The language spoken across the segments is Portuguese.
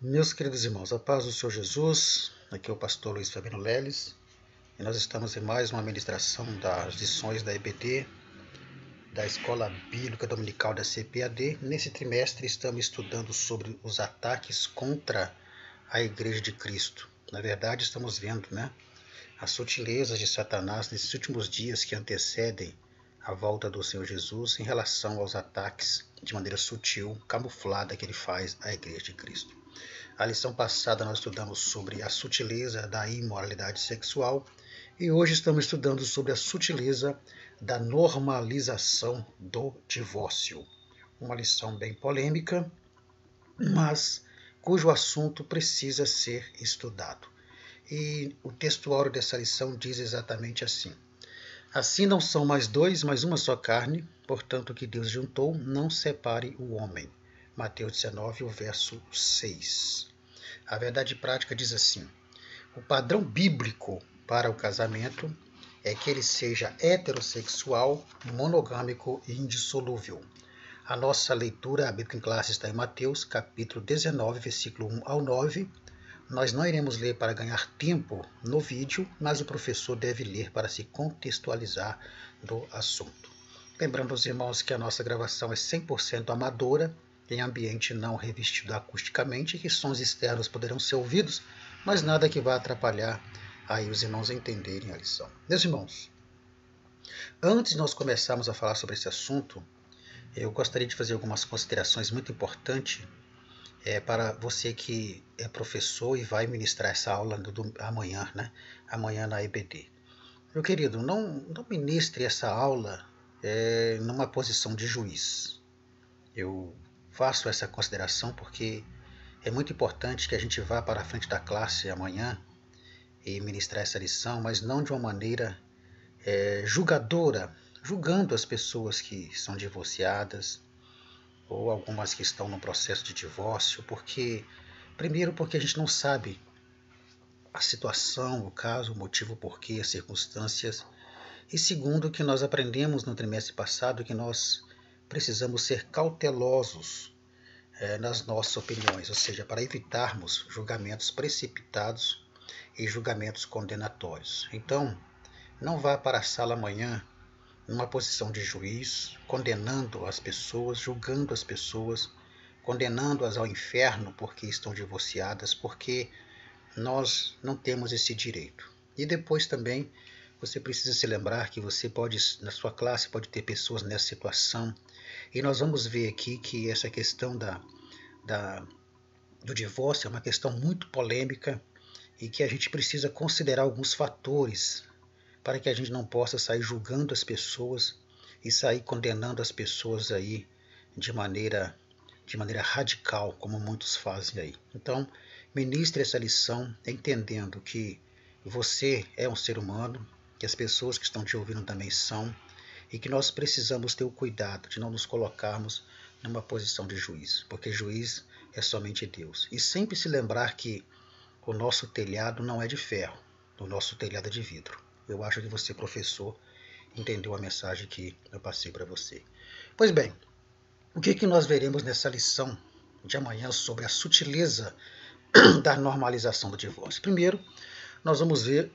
Meus queridos irmãos, a paz do Senhor Jesus, aqui é o pastor Luiz Fabiano Leles, e nós estamos em mais uma ministração das lições da EBD, da Escola Bíblica Dominical da CPAD. Nesse trimestre estamos estudando sobre os ataques contra a Igreja de Cristo. Na verdade, estamos vendo, as sutilezas de Satanás nesses últimos dias que antecedem a volta do Senhor Jesus em relação aos ataques de maneira sutil, camuflada que ele faz à Igreja de Cristo. A lição passada nós estudamos sobre a sutileza da imoralidade sexual e hoje estamos estudando sobre a sutileza da normalização do divórcio. Uma lição bem polêmica, mas cujo assunto precisa ser estudado. E o textuário dessa lição diz exatamente assim: assim não são mais dois, mas uma só carne, portanto o que Deus juntou, não separe o homem. Mateus 19, o verso 6. A verdade prática diz assim: o padrão bíblico para o casamento é que ele seja heterossexual, monogâmico e indissolúvel. A nossa leitura bíblica em classe está em Mateus, capítulo 19, versículo 1 ao 9. Nós não iremos ler para ganhar tempo no vídeo, mas o professor deve ler para se contextualizar do assunto. Lembrando aos irmãos que a nossa gravação é 100% amadora, em ambiente não revestido acusticamente, que sons externos poderão ser ouvidos, mas nada que vá atrapalhar aí os irmãos a entenderem a lição. Meus irmãos, antes de nós começarmos a falar sobre esse assunto, eu gostaria de fazer algumas considerações muito importantes para você que é professor e vai ministrar essa aula amanhã, amanhã na EBD. Meu querido, não ministre essa aula numa posição de juiz. Eu faço essa consideração porque é muito importante que a gente vá para a frente da classe amanhã e ministrar essa lição, mas não de uma maneira julgadora, julgando as pessoas que são divorciadas ou algumas que estão no processo de divórcio, primeiro porque a gente não sabe a situação, o caso, o motivo, o porquê, as circunstâncias, e segundo que nós aprendemos no trimestre passado que nós precisamos ser cautelosos nas nossas opiniões, ou seja, para evitarmos julgamentos precipitados e julgamentos condenatórios. Então, não vá para a sala amanhã numa posição de juiz, condenando as pessoas, julgando as pessoas, condenando-as ao inferno porque estão divorciadas, porque nós não temos esse direito. E depois também você precisa se lembrar que você pode, na sua classe, pode ter pessoas nessa situação. E nós vamos ver aqui que essa questão do divórcio é uma questão muito polêmica e que a gente precisa considerar alguns fatores para que a gente não possa sair julgando as pessoas e sair condenando as pessoas aí de maneira radical, como muitos fazem aí. Então, ministre essa lição entendendo que você é um ser humano, que as pessoas que estão te ouvindo também são, e que nós precisamos ter o cuidado de não nos colocarmos numa posição de juiz, porque juiz é somente Deus. E sempre se lembrar que o nosso telhado não é de ferro, o nosso telhado é de vidro. Eu acho que você, professor, entendeu a mensagem que eu passei para você. Pois bem, o que nós veremos nessa lição de amanhã sobre a sutileza da normalização do divórcio? Primeiro, nós vamos ver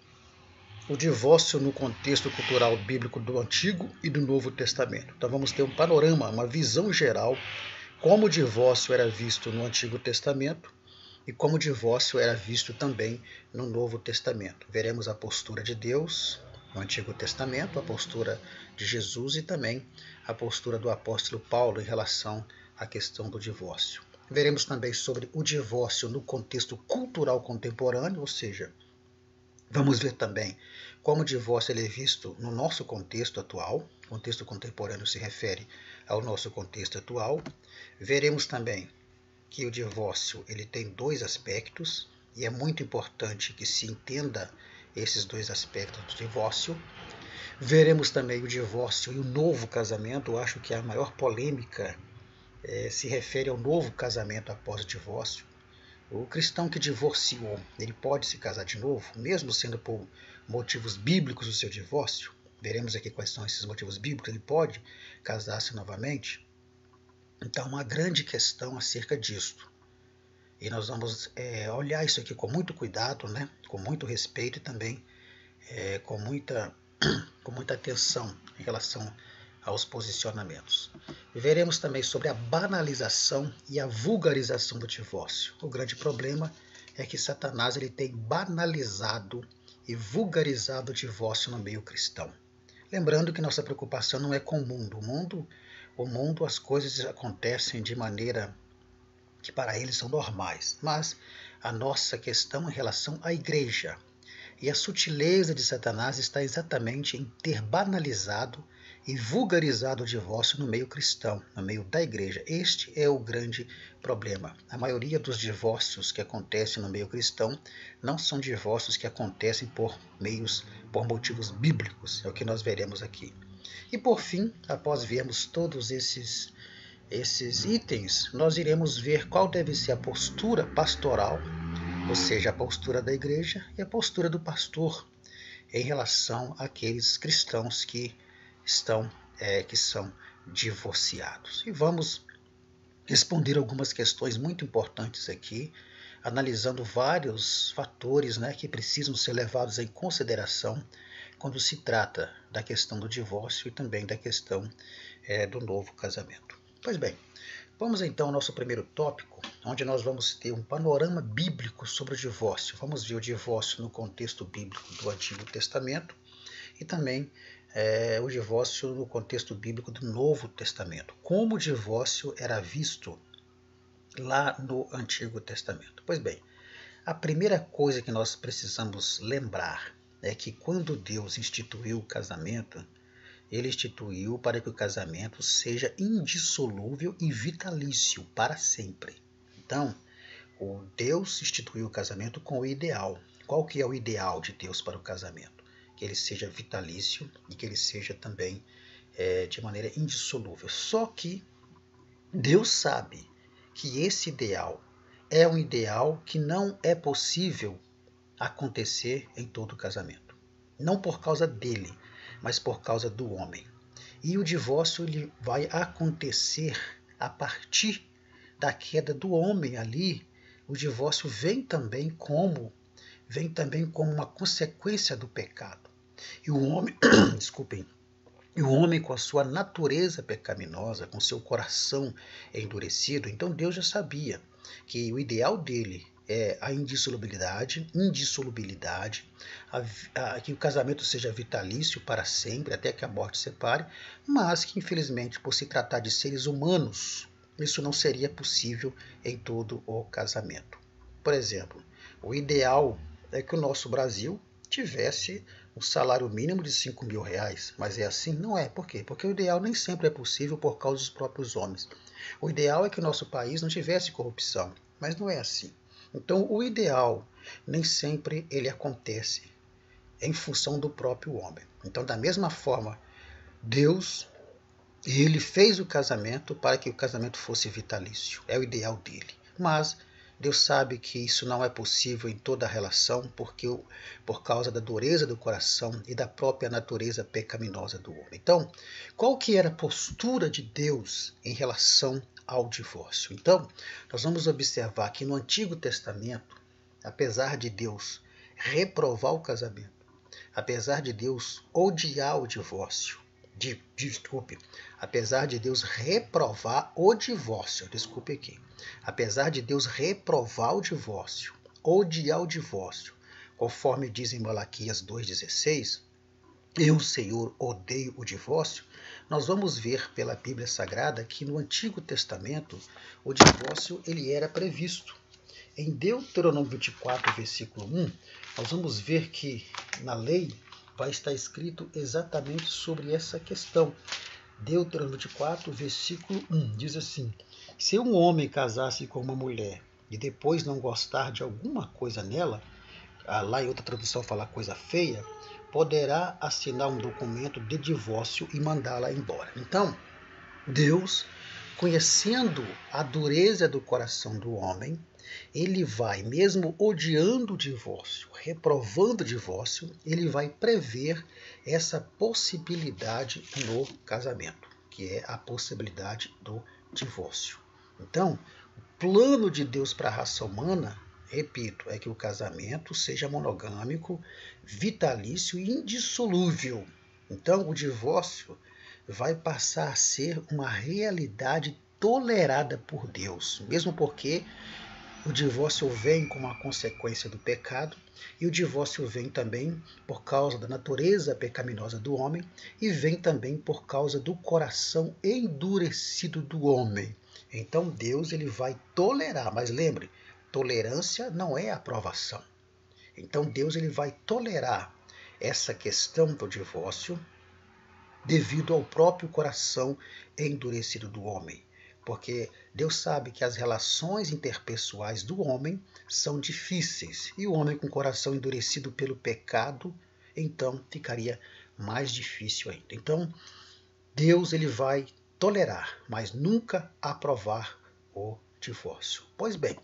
o divórcio no contexto cultural bíblico do Antigo e do Novo Testamento. Então vamos ter um panorama, uma visão geral, como o divórcio era visto no Antigo Testamento e como o divórcio era visto também no Novo Testamento. Veremos a postura de Deus no Antigo Testamento, a postura de Jesus e também a postura do apóstolo Paulo em relação à questão do divórcio. Veremos também sobre o divórcio no contexto cultural contemporâneo, ou seja, vamos ver também como o divórcio ele é visto no nosso contexto atual. O contexto contemporâneo se refere ao nosso contexto atual. Veremos também que o divórcio ele tem dois aspectos e é muito importante que se entenda esses dois aspectos do divórcio. Veremos também o divórcio e o novo casamento. Eu acho que a maior polêmica se refere ao novo casamento após o divórcio. O cristão que divorciou, ele pode se casar de novo, mesmo sendo por motivos bíblicos o seu divórcio? Veremos aqui quais são esses motivos bíblicos. Ele pode casar-se novamente? Então, uma grande questão acerca disto. E nós vamos olhar isso aqui com muito cuidado, né? Com muito respeito e também com muita atenção em relação aos posicionamentos. Veremos também sobre a banalização e a vulgarização do divórcio. O grande problema é que Satanás ele tem banalizado e vulgarizado o divórcio no meio cristão. Lembrando que nossa preocupação não é com o mundo. O mundo, as coisas acontecem de maneira que para eles são normais. Mas a nossa questão em relação à igreja e a sutileza de Satanás está exatamente em ter banalizado e vulgarizado o divórcio no meio cristão, no meio da igreja. Este é o grande problema. A maioria dos divórcios que acontecem no meio cristão não são divórcios que acontecem por motivos bíblicos, é o que nós veremos aqui. E por fim, após vermos todos esses itens, nós iremos ver qual deve ser a postura pastoral, ou seja, a postura da igreja e a postura do pastor em relação àqueles cristãos que são divorciados. E vamos responder algumas questões muito importantes aqui, analisando vários fatores, né, que precisam ser levados em consideração quando se trata da questão do divórcio e também da questão do novo casamento. Pois bem, vamos então ao nosso primeiro tópico, onde nós vamos ter um panorama bíblico sobre o divórcio. Vamos ver o divórcio no contexto bíblico do Antigo Testamento e também o divórcio no contexto bíblico do Novo Testamento. Como o divórcio era visto lá no Antigo Testamento. Pois bem, a primeira coisa que nós precisamos lembrar é que quando Deus instituiu o casamento, ele instituiu para que o casamento seja indissolúvel e vitalício para sempre. Então, o Deus instituiu o casamento com o ideal. Qual que é o ideal de Deus para o casamento? Que ele seja vitalício e que ele seja também de maneira indissolúvel. Só que Deus sabe que esse ideal é um ideal que não é possível acontecer em todo casamento. Não por causa dele, mas por causa do homem. E o divórcio ele vai acontecer a partir da queda do homem ali. O divórcio vem também como uma consequência do pecado. E o homem, desculpem, e o homem com a sua natureza pecaminosa, com seu coração endurecido, então Deus já sabia que o ideal dele é a indissolubilidade, que o casamento seja vitalício para sempre, até que a morte separe, mas que infelizmente por se tratar de seres humanos, isso não seria possível em todo o casamento. Por exemplo, o ideal é que o nosso Brasil tivesse um salário mínimo de 5 mil reais, mas é assim? Não é. Por quê? Porque o ideal nem sempre é possível por causa dos próprios homens. O ideal é que o nosso país não tivesse corrupção, mas não é assim. Então, o ideal nem sempre ele acontece em função do próprio homem. Então, da mesma forma, Deus ele fez o casamento para que o casamento fosse vitalício. É o ideal dele. Mas Deus sabe que isso não é possível em toda a relação por causa da dureza do coração e da própria natureza pecaminosa do homem. Então, qual que era a postura de Deus em relação ao divórcio? Então, nós vamos observar que no Antigo Testamento, apesar de Deus reprovar o casamento, apesar de Deus odiar o divórcio, apesar de Deus reprovar o divórcio, apesar de Deus reprovar o divórcio, odiar o divórcio, conforme diz em Malaquias 2,16, eu, Senhor, odeio o divórcio, nós vamos ver pela Bíblia Sagrada que no Antigo Testamento o divórcio ele era previsto. Em Deuteronômio 24, versículo 1, nós vamos ver que na lei vai estar escrito exatamente sobre essa questão. Deuteronômio 24, versículo 1, diz assim: se um homem casasse com uma mulher e depois não gostar de alguma coisa nela, lá em outra tradução fala coisa feia, poderá assinar um documento de divórcio e mandá-la embora. Então, Deus, conhecendo a dureza do coração do homem, ele vai, mesmo odiando o divórcio, reprovando o divórcio, ele vai prever essa possibilidade no casamento, que é a possibilidade do divórcio. Então, plano de Deus para a raça humana, repito, é que o casamento seja monogâmico, vitalício e indissolúvel. Então, o divórcio vai passar a ser uma realidade tolerada por Deus, mesmo porque o divórcio vem como uma consequência do pecado, e o divórcio vem também por causa da natureza pecaminosa do homem, e vem também por causa do coração endurecido do homem. Então Deus ele vai tolerar, mas lembre, tolerância não é aprovação. Então Deus ele vai tolerar essa questão do divórcio devido ao próprio coração endurecido do homem. Porque Deus sabe que as relações interpessoais do homem são difíceis. E o homem com o coração endurecido pelo pecado, então ficaria mais difícil ainda. Então, Deus ele vai tolerar, mas nunca aprovar o divórcio. Pois bem,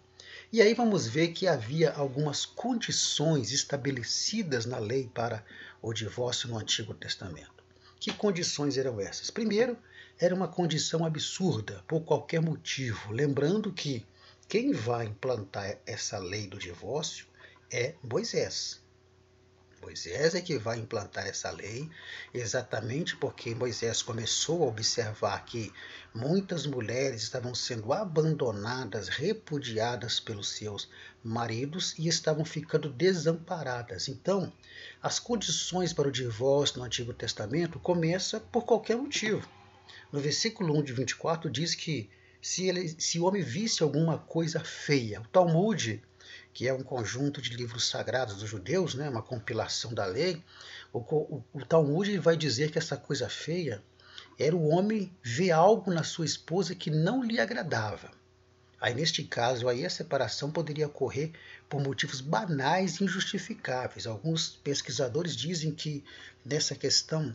e aí vamos ver que havia algumas condições estabelecidas na lei para o divórcio no Antigo Testamento. Que condições eram essas? Primeiro, era uma condição absurda, por qualquer motivo. Lembrando que quem vai implantar essa lei do divórcio é Moisés. Moisés é que vai implantar essa lei, exatamente porque Moisés começou a observar que muitas mulheres estavam sendo abandonadas, repudiadas pelos seus maridos e estavam ficando desamparadas. Então, as condições para o divórcio no Antigo Testamento começam por qualquer motivo. No versículo 1 de 24 diz que se o homem visse alguma coisa feia, o Talmud, que é um conjunto de livros sagrados dos judeus, né, uma compilação da lei, o Talmud vai dizer que essa coisa feia era o homem ver algo na sua esposa que não lhe agradava. Aí, neste caso, aí a separação poderia ocorrer por motivos banais e injustificáveis. Alguns pesquisadores dizem que nessa questão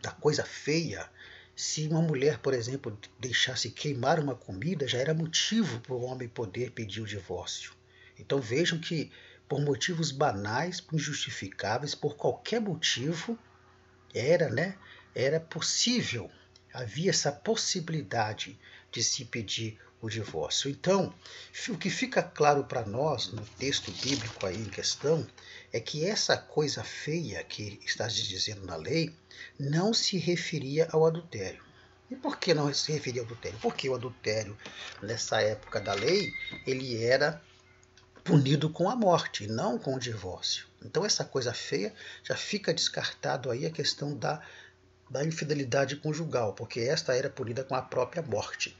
da coisa feia, se uma mulher, por exemplo, deixasse queimar uma comida, já era motivo para o homem poder pedir o divórcio. Então vejam que por motivos banais, injustificáveis, por qualquer motivo, era possível, havia essa possibilidade de se pedir o divórcio. Então, o que fica claro para nós no texto bíblico aí em questão é que essa coisa feia que está se dizendo na lei não se referia ao adultério. E por que não se referia ao adultério? Porque o adultério, nessa época da lei, ele era punido com a morte, não com o divórcio. Então essa coisa feia já fica descartado aí a questão da infidelidade conjugal, porque esta era punida com a própria morte.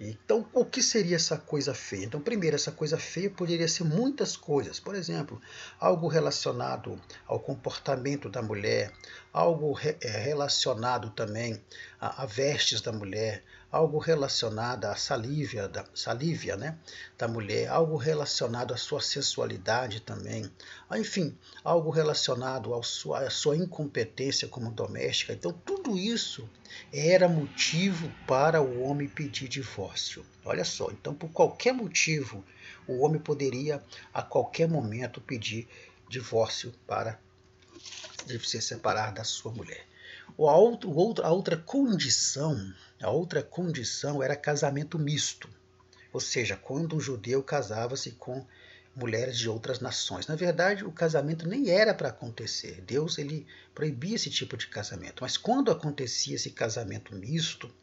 Então, o que seria essa coisa feia? Então, primeiro, essa coisa feia poderia ser muitas coisas. Por exemplo, algo relacionado ao comportamento da mulher, algo relacionado também a vestes da mulher, algo relacionado à salívia da mulher, algo relacionado à sua sensualidade também. Enfim, algo relacionado à sua incompetência como doméstica. Então, tudo isso era motivo para o homem pedir divórcio. Olha só, então por qualquer motivo o homem poderia a qualquer momento pedir divórcio para se separar da sua mulher. A outra condição era casamento misto, ou seja, quando um judeu casava-se com mulheres de outras nações. Na verdade, o casamento nem era para acontecer. Deus ele proibia esse tipo de casamento. Mas quando acontecia esse casamento misto,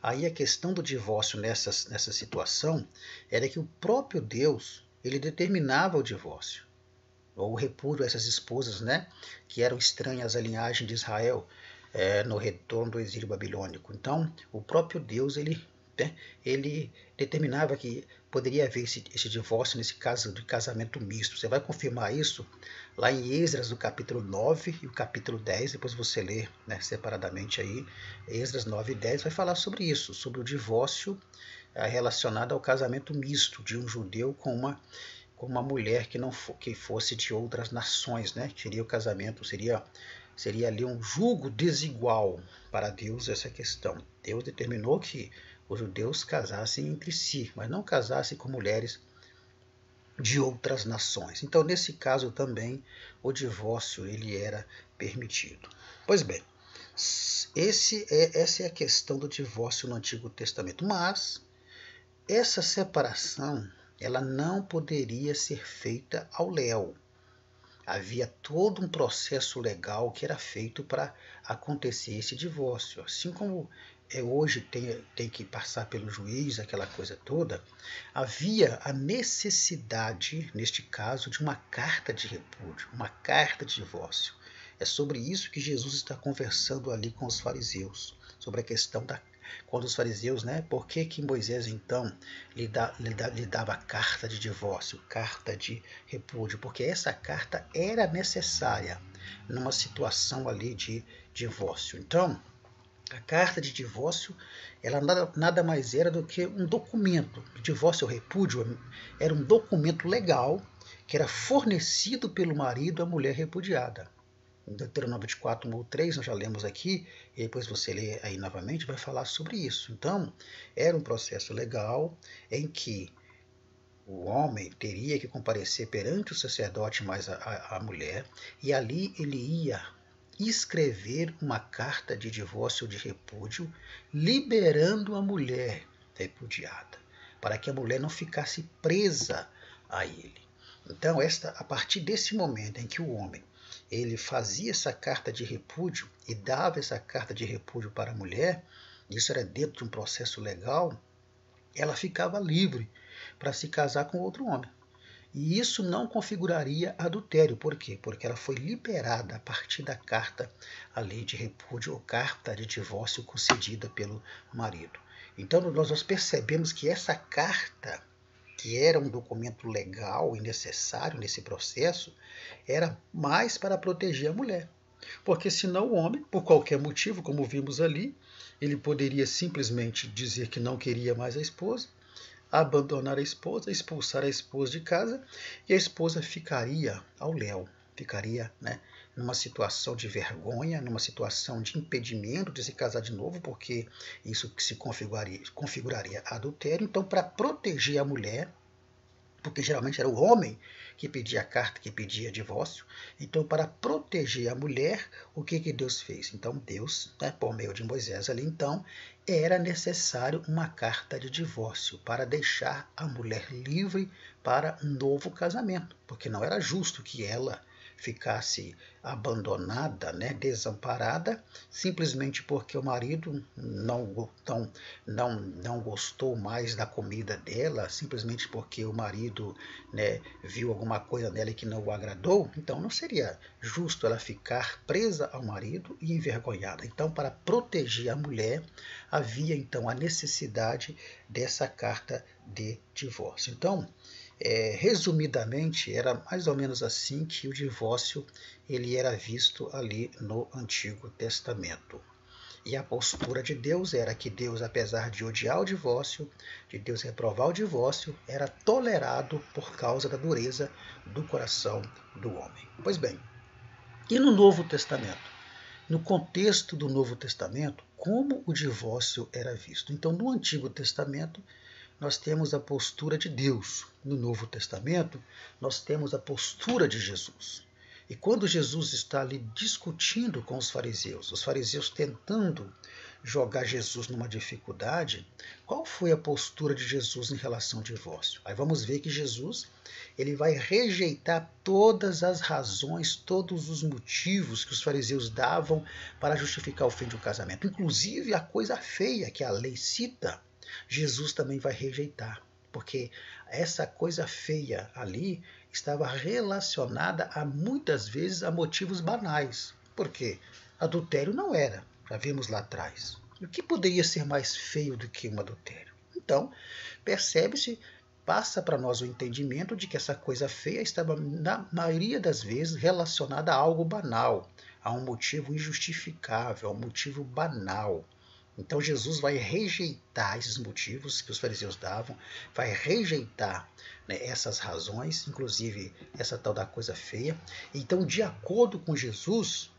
aí a questão do divórcio nessa situação era que o próprio Deus ele determinava o divórcio, ou o repúdio a essas esposas, né, que eram estranhas à linhagem de Israel no retorno do exílio babilônico. Então, o próprio Deus ele determinava que poderia haver esse divórcio nesse caso de casamento misto. Você vai confirmar isso lá em Esdras, no capítulo 9 e o capítulo 10, depois você lê separadamente aí, Esdras 9 e 10 vai falar sobre isso, sobre o divórcio relacionado ao casamento misto de um judeu com uma mulher que fosse de outras nações, né? Seria o casamento, seria ali um julgo desigual para Deus essa questão. Deus determinou que os judeus casassem entre si, mas não casassem com mulheres de outras nações. Então, nesse caso também, o divórcio ele era permitido. Pois bem, essa é a questão do divórcio no Antigo Testamento. Mas essa separação, ela não poderia ser feita ao léu. Havia todo um processo legal que era feito para acontecer esse divórcio. Assim como hoje tem que passar pelo juiz, aquela coisa toda, havia a necessidade, neste caso, de uma carta de repúdio, uma carta de divórcio. É sobre isso que Jesus está conversando ali com os fariseus, sobre a questão quando os fariseus, por que Moisés então lhe dava carta de divórcio, carta de repúdio? Porque essa carta era necessária numa situação ali de divórcio. Então, a carta de divórcio, ela nada mais era do que um documento. O divórcio ou repúdio era um documento legal que era fornecido pelo marido à mulher repudiada. Em Deuteronômio 24:3, nós já lemos aqui, e depois você lê aí novamente, vai falar sobre isso. Então, era um processo legal em que o homem teria que comparecer perante o sacerdote mais a mulher, e ali ele ia escrever uma carta de divórcio ou de repúdio, liberando a mulher repudiada, para que a mulher não ficasse presa a ele. Então, a partir desse momento em que o homem ele fazia essa carta de repúdio e dava essa carta de repúdio para a mulher, isso era dentro de um processo legal, ela ficava livre para se casar com outro homem. E isso não configuraria adultério. Por quê? Porque ela foi liberada a partir da carta, a lei de repúdio ou carta de divórcio concedida pelo marido. Então nós percebemos que essa carta, que era um documento legal e necessário nesse processo, era mais para proteger a mulher. Porque senão o homem, por qualquer motivo, como vimos ali, ele poderia simplesmente dizer que não queria mais a esposa, abandonar a esposa, expulsar a esposa de casa, e a esposa ficaria ao léu, ficaria numa situação de vergonha, numa situação de impedimento de se casar de novo, porque isso se configuraria adultério. Então, para proteger a mulher, porque geralmente era o homem que pedia a carta, que pedia divórcio, então para proteger a mulher, o que Deus fez? Então Deus, por meio de Moisés ali, então era necessário uma carta de divórcio para deixar a mulher livre para um novo casamento, porque não era justo que ela ficasse abandonada, desamparada, simplesmente porque o marido não gostou mais da comida dela, simplesmente porque o marido viu alguma coisa nela que não o agradou. Então não seria justo ela ficar presa ao marido e envergonhada. Então, para proteger a mulher, havia então a necessidade dessa carta de divórcio. Então, resumidamente, era mais ou menos assim que o divórcio ele era visto ali no Antigo Testamento. E a postura de Deus era que Deus, apesar de odiar o divórcio, de Deus reprovar o divórcio, era tolerado por causa da dureza do coração do homem. Pois bem, e no Novo Testamento? No contexto do Novo Testamento, como o divórcio era visto? Então, no Antigo Testamento, nós temos a postura de Deus. No Novo Testamento, nós temos a postura de Jesus. E quando Jesus está ali discutindo com os fariseus tentando jogar Jesus numa dificuldade, qual foi a postura de Jesus em relação ao divórcio? Aí vamos ver que Jesus ele vai rejeitar todas as razões, todos os motivos que os fariseus davam para justificar o fim de um casamento. Inclusive a coisa feia que a lei cita, Jesus também vai rejeitar, porque essa coisa feia ali estava relacionada a muitas vezes a motivos banais. Por quê? Adultério não era, já vimos lá atrás. O que poderia ser mais feio do que um adultério? Então, percebe-se, passa para nós o entendimento de que essa coisa feia estava, na maioria das vezes, relacionada a algo banal, a um motivo injustificável, a um motivo banal. Então Jesus vai rejeitar esses motivos que os fariseus davam, vai rejeitar essas razões, inclusive essa tal da coisa feia. Então, de acordo com Jesus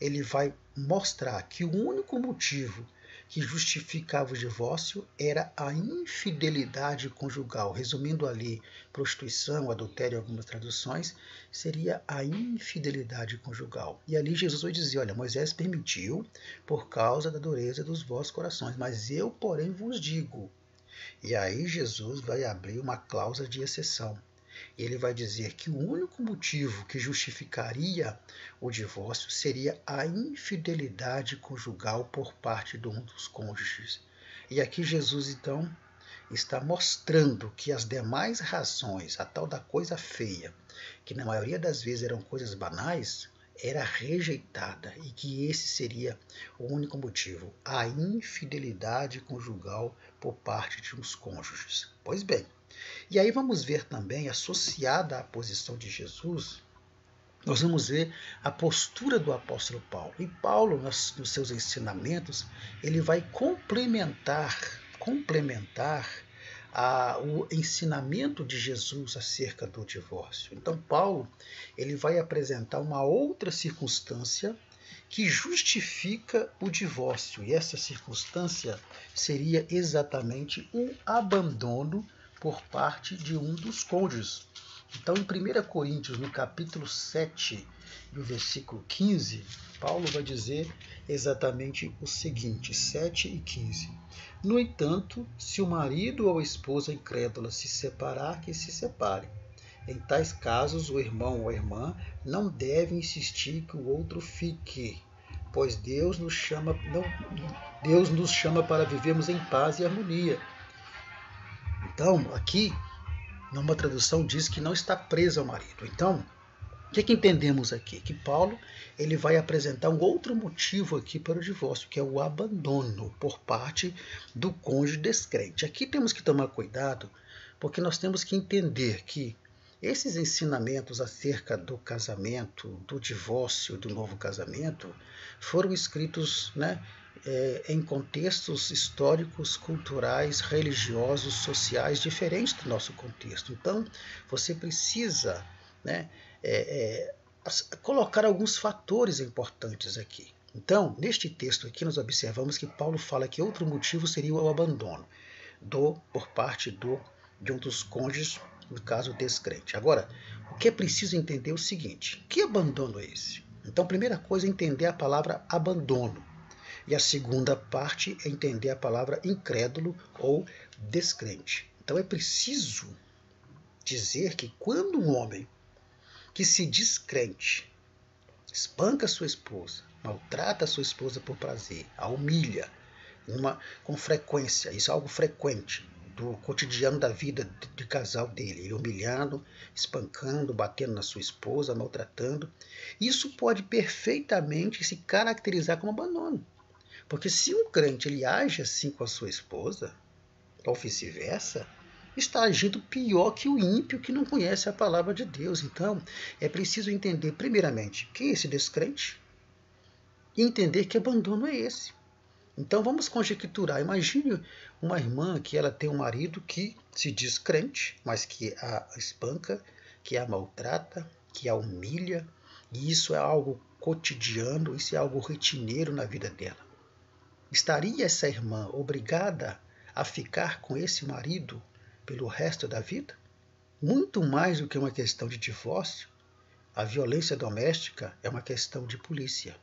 ele vai mostrar que o único motivo que justificava o divórcio era a infidelidade conjugal. Resumindo ali, prostituição, adultério, algumas traduções, seria a infidelidade conjugal. E ali Jesus vai dizer, olha, Moisés permitiu por causa da dureza dos vossos corações, mas eu, porém, vos digo. E aí Jesus vai abrir uma cláusula de exceção. Ele vai dizer que o único motivo que justificaria o divórcio seria a infidelidade conjugal por parte de um dos cônjuges. E aqui Jesus, então, está mostrando que as demais razões, a tal da coisa feia, que na maioria das vezes eram coisas banais, era rejeitada e que esse seria o único motivo, a infidelidade conjugal por parte de uns cônjuges. Pois bem, e aí vamos ver também, associada à posição de Jesus, nós vamos ver a postura do apóstolo Paulo. E Paulo, nos seus ensinamentos, ele vai complementar o ensinamento de Jesus acerca do divórcio. Então Paulo ele vai apresentar uma outra circunstância que justifica o divórcio. E essa circunstância seria exatamente o abandono por parte de um dos cônjuges. Então, em 1 Coríntios, no capítulo 7, no versículo 15, Paulo vai dizer exatamente o seguinte, 7 e 15. No entanto, se o marido ou a esposa incrédula se separar, que se separe. Em tais casos, o irmão ou a irmã não deve insistir que o outro fique, pois Deus nos chama para vivermos em paz e harmonia. Então, aqui, numa tradução, diz que não está preso ao marido. Então, o que entendemos aqui? Que Paulo ele vai apresentar um outro motivo aqui para o divórcio, que é o abandono por parte do cônjuge descrente. Aqui temos que tomar cuidado, porque nós temos que entender que esses ensinamentos acerca do casamento, do divórcio, do novo casamento, foram escritos, em contextos históricos, culturais, religiosos, sociais diferentes do nosso contexto. Então, você precisa colocar alguns fatores importantes aqui. Então, neste texto aqui, nós observamos que Paulo fala que outro motivo seria o abandono por parte de um dos cônjuges, no caso descrente. Agora, o que é preciso entender é o seguinte: que abandono é esse? Então, a primeira coisa é entender a palavra abandono. E a segunda parte é entender a palavra incrédulo ou descrente. Então, é preciso dizer que quando um homem que se diz crente espanca sua esposa, maltrata sua esposa por prazer, a humilha com frequência, isso é algo frequente do cotidiano da vida de casal dele, ele humilhando, espancando, batendo na sua esposa, maltratando, isso pode perfeitamente se caracterizar como abandono. Porque se um crente ele age assim com a sua esposa, ou vice-versa, está agindo pior que o ímpio que não conhece a palavra de Deus. Então, é preciso entender, primeiramente, quem é esse descrente e entender que abandono é esse. Então, vamos conjecturar. Imagine uma irmã que ela tem um marido que se diz crente, mas que a espanca, que a maltrata, que a humilha, e isso é algo cotidiano, isso é algo rotineiro na vida dela. Estaria essa irmã obrigada a ficar com esse marido pelo resto da vida? Muito mais do que uma questão de divórcio, a violência doméstica é uma questão de polícia.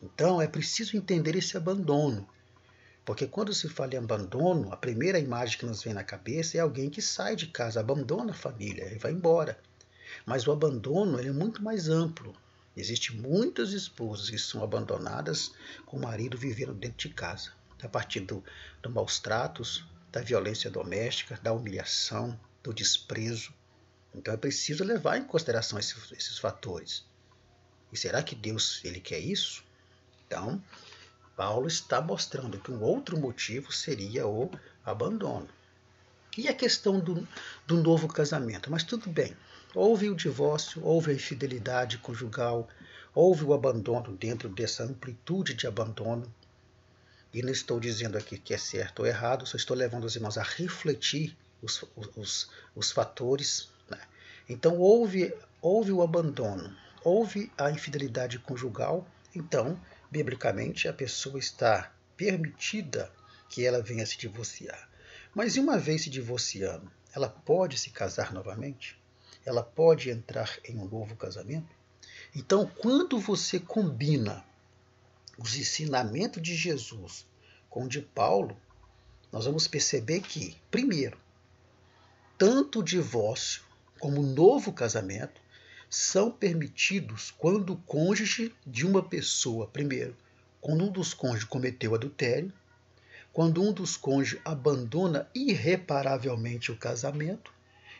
Então é preciso entender esse abandono, porque quando se fala em abandono, a primeira imagem que nos vem na cabeça é alguém que sai de casa, abandona a família e vai embora. Mas o abandono ele é muito mais amplo. Existem muitas esposas que são abandonadas com o marido vivendo dentro de casa, a partir do maus tratos, da violência doméstica, da humilhação, do desprezo. Então é preciso levar em consideração esses fatores. E será que Deus ele quer isso? Então, Paulo está mostrando que um outro motivo seria o abandono. E a questão do novo casamento? Mas tudo bem, houve o divórcio, houve a infidelidade conjugal, houve o abandono dentro dessa amplitude de abandono. E não estou dizendo aqui que é certo ou errado, só estou levando os irmãos a refletir os fatores. Então, houve o abandono, houve a infidelidade conjugal, então, biblicamente, a pessoa está permitida que ela venha se divorciar. Mas e uma vez se divorciando, ela pode se casar novamente? Ela pode entrar em um novo casamento? Então, quando você combina os ensinamentos de Jesus com o de Paulo, nós vamos perceber que, primeiro, tanto o divórcio como o novo casamento são permitidos quando o cônjuge de uma pessoa, primeiro, quando um dos cônjuges cometeu adultério, quando um dos cônjuges abandona irreparavelmente o casamento,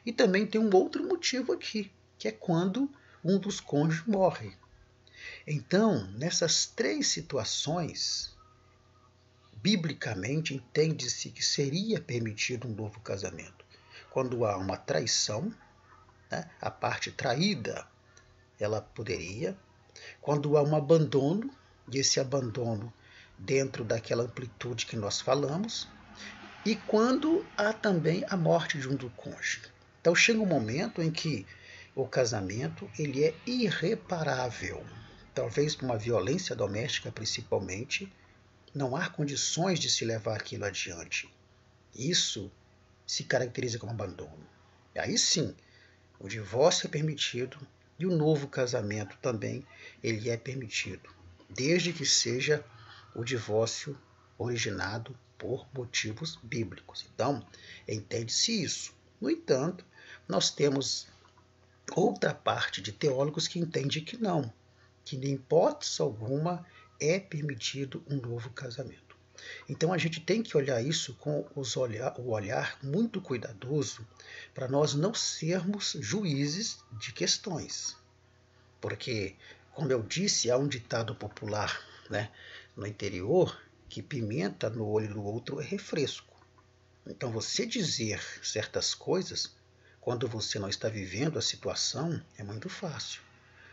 e também tem um outro motivo aqui, que é quando um dos cônjuges morre. Então, nessas três situações, biblicamente entende-se que seria permitido um novo casamento. Quando há uma traição, né, a parte traída, ela poderia. Quando há um abandono, e esse abandono dentro daquela amplitude que nós falamos, e quando há também a morte de um dos cônjuges. Então chega um momento em que o casamento ele é irreparável. Talvez por uma violência doméstica principalmente, não há condições de se levar aquilo adiante. Isso se caracteriza como abandono. E aí sim, o divórcio é permitido e o novo casamento também ele é permitido, desde que seja o divórcio originado por motivos bíblicos. Então, entende-se isso. No entanto, nós temos outra parte de teólogos que entende que não, que em hipótese alguma é permitido um novo casamento. Então a gente tem que olhar isso com o olhar muito cuidadoso para nós não sermos juízes de questões. Porque, como eu disse, há um ditado popular, né, no interior que pimenta no olho do outro é refresco. Então você dizer certas coisas quando você não está vivendo a situação é muito fácil.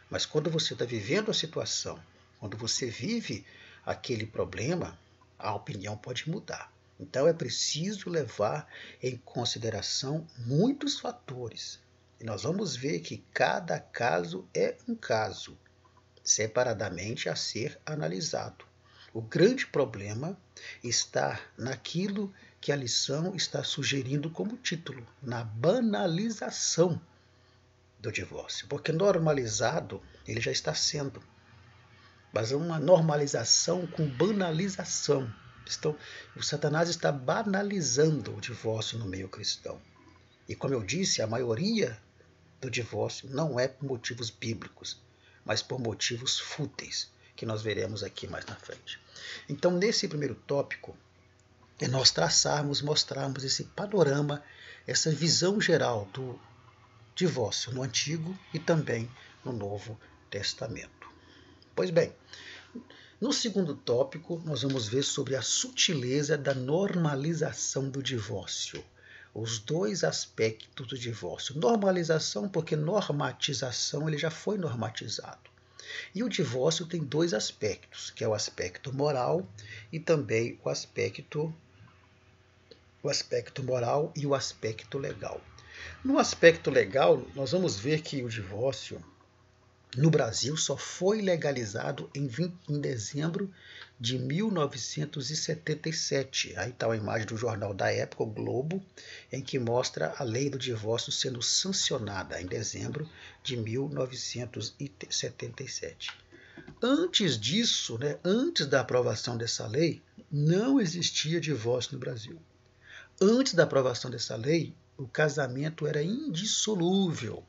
Mas quando você está vivendo a situação, quando você vive aquele problema, a opinião pode mudar. Então é preciso levar em consideração muitos fatores. E nós vamos ver que cada caso é um caso, separadamente a ser analisado. O grande problema está naquilo que a lição está sugerindo como título, na banalização do divórcio. Porque normalizado ele já está sendo. Mas é uma normalização com banalização. O Satanás está banalizando o divórcio no meio cristão. E como eu disse, a maioria do divórcio não é por motivos bíblicos, mas por motivos fúteis, que nós veremos aqui mais na frente. Então, nesse primeiro tópico, é nós mostrarmos esse panorama, essa visão geral do divórcio no Antigo e também no Novo Testamento. Pois bem, no segundo tópico, nós vamos ver sobre a sutileza da normalização do divórcio. Os dois aspectos do divórcio. Normalização, porque normatização ele já foi normatizado. E o divórcio tem dois aspectos, que é o aspecto moral e também o aspecto moral e o aspecto legal. No aspecto legal, nós vamos ver que o divórcio no Brasil só foi legalizado em dezembro de 1977. Aí está a imagem do jornal da época, o Globo, em que mostra a lei do divórcio sendo sancionada em dezembro de 1977. Antes disso, antes da aprovação dessa lei, não existia divórcio no Brasil. Antes da aprovação dessa lei, o casamento era indissolúvel.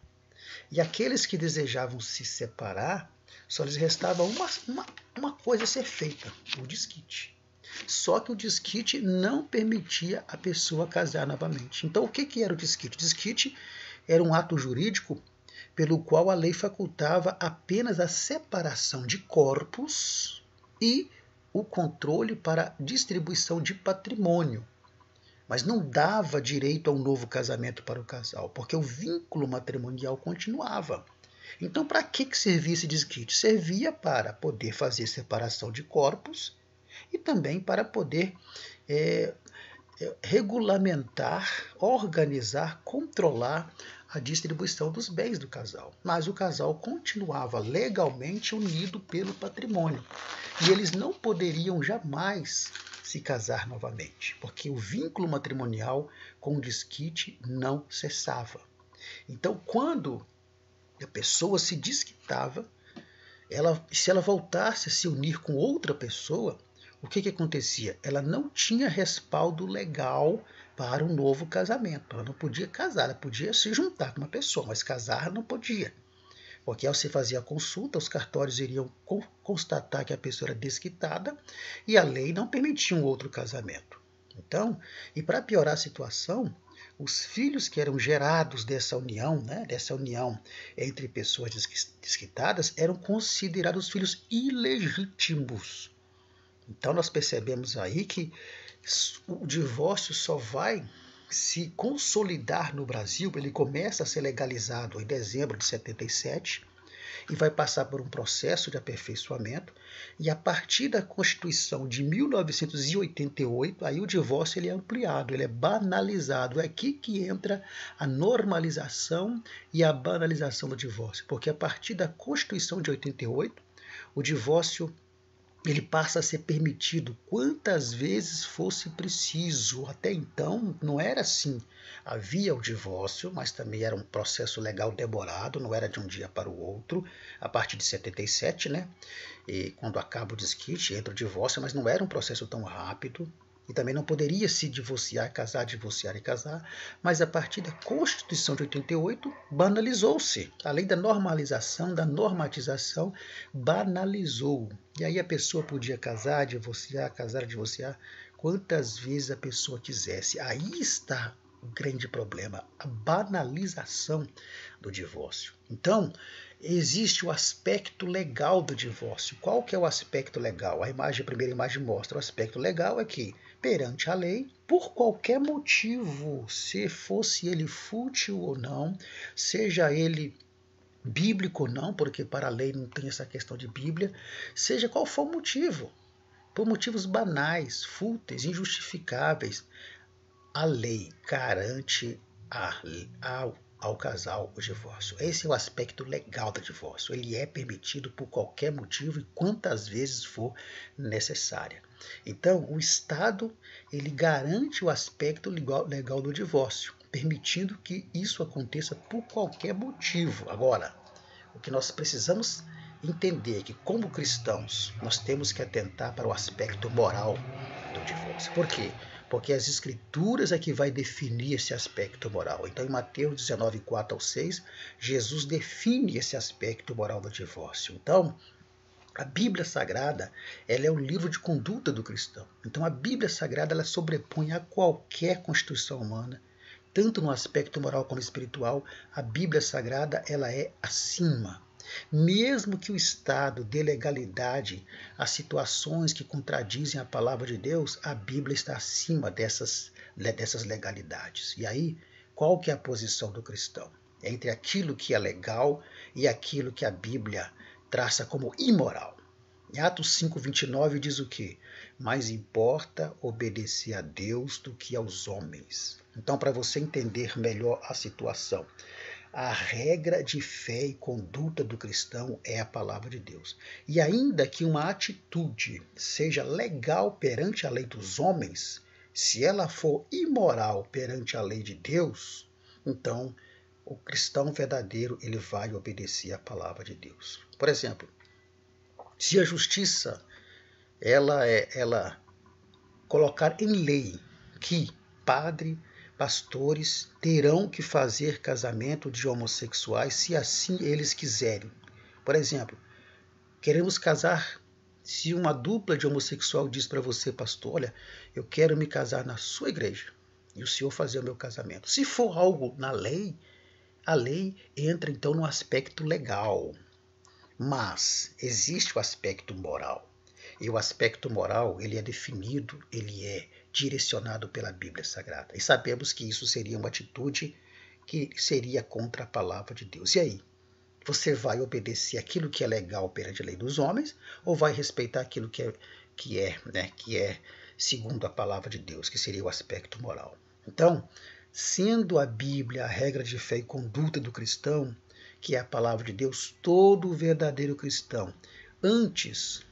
E aqueles que desejavam se separar, só lhes restava uma coisa a ser feita, o desquite. Só que o desquite não permitia a pessoa casar novamente. Então o que era o desquite? O desquite era um ato jurídico pelo qual a lei facultava apenas a separação de corpos e o controle para distribuição de patrimônio. Mas não dava direito a um novo casamento para o casal, porque o vínculo matrimonial continuava. Então, para que servia esse desquite? Servia para poder fazer separação de corpos e também para poder regulamentar, organizar, controlar a distribuição dos bens do casal. Mas o casal continuava legalmente unido pelo patrimônio. E eles não poderiam jamais se casar novamente, porque o vínculo matrimonial com o desquite não cessava. Então, quando a pessoa se desquitava, se ela voltasse a se unir com outra pessoa, o que acontecia? Ela não tinha respaldo legal para um novo casamento. Ela não podia casar, ela podia se juntar com uma pessoa, mas casar não podia. Porque ao se fazer a consulta, os cartórios iriam constatar que a pessoa era desquitada e a lei não permitia um outro casamento. Então, e para piorar a situação, os filhos que eram gerados dessa união, dessa união entre pessoas desquitadas, eram considerados filhos ilegítimos. Então nós percebemos aí que o divórcio só vai se consolidar no Brasil. Ele começa a ser legalizado em dezembro de 77 e vai passar por um processo de aperfeiçoamento, e a partir da Constituição de 1988, aí o divórcio ele é ampliado, ele é banalizado. É aqui que entra a normalização e a banalização do divórcio, porque a partir da Constituição de 88, o divórcio ele passa a ser permitido quantas vezes fosse preciso. Até então não era assim. Havia o divórcio, mas também era um processo legal demorado, não era de um dia para o outro. A partir de 77, e quando acaba o desquite, entra o divórcio, mas não era um processo tão rápido. E também não poderia se divorciar, casar, divorciar e casar. Mas a partir da Constituição de 88, banalizou-se. Além da normalização, da normatização, banalizou. E aí a pessoa podia casar, divorciar, quantas vezes a pessoa quisesse. Aí está o grande problema, a banalização do divórcio. Então, existe o aspecto legal do divórcio. Qual que é o aspecto legal? A primeira imagem mostra o aspecto legal é que, perante a lei, por qualquer motivo, se fosse ele fútil ou não, seja ele bíblico ou não, porque para a lei não tem essa questão de Bíblia, seja qual for o motivo, por motivos banais, fúteis, injustificáveis, a lei garante ao casal o divórcio. Esse é o aspecto legal do divórcio. Ele é permitido por qualquer motivo e quantas vezes for necessária. Então, o Estado ele garante o aspecto legal do divórcio, permitindo que isso aconteça por qualquer motivo. Agora, o que nós precisamos entender é que, como cristãos, nós temos que atentar para o aspecto moral do divórcio. Por quê? Porque as Escrituras é que vai definir esse aspecto moral. Então, em Mateus 19, 4 ao 6, Jesus define esse aspecto moral do divórcio. Então, a Bíblia Sagrada ela é um livro de conduta do cristão. Então, a Bíblia Sagrada ela sobrepõe a qualquer constituição humana, tanto no aspecto moral como espiritual. A Bíblia Sagrada ela é acima. Mesmo que o Estado dê legalidade a situações que contradizem a palavra de Deus, a Bíblia está acima dessas legalidades. E aí, qual que é a posição do cristão? Entre aquilo que é legal e aquilo que a Bíblia traça como imoral. Em Atos 5:29 diz o quê? Mais importa obedecer a Deus do que aos homens. Então, para você entender melhor a situação, a regra de fé e conduta do cristão é a palavra de Deus. E ainda que uma atitude seja legal perante a lei dos homens, se ela for imoral perante a lei de Deus, então o cristão verdadeiro ele vai obedecer a palavra de Deus. Por exemplo, se a justiça ela colocar em lei que pastores terão que fazer casamento de homossexuais se assim eles quiserem. Por exemplo, queremos casar. Se uma dupla de homossexual diz para você, pastor, olha, eu quero me casar na sua igreja e o senhor fazer o meu casamento. Se for algo na lei, a lei entra então no aspecto legal. Mas existe o aspecto moral. E o aspecto moral ele é definido, ele é direcionado pela Bíblia Sagrada. E sabemos que isso seria uma atitude que seria contra a palavra de Deus. E aí? Você vai obedecer aquilo que é legal perante a lei dos homens ou vai respeitar aquilo que é segundo a palavra de Deus, que seria o aspecto moral? Então, sendo a Bíblia a regra de fé e conduta do cristão, que é a palavra de Deus, todo verdadeiro cristão, antes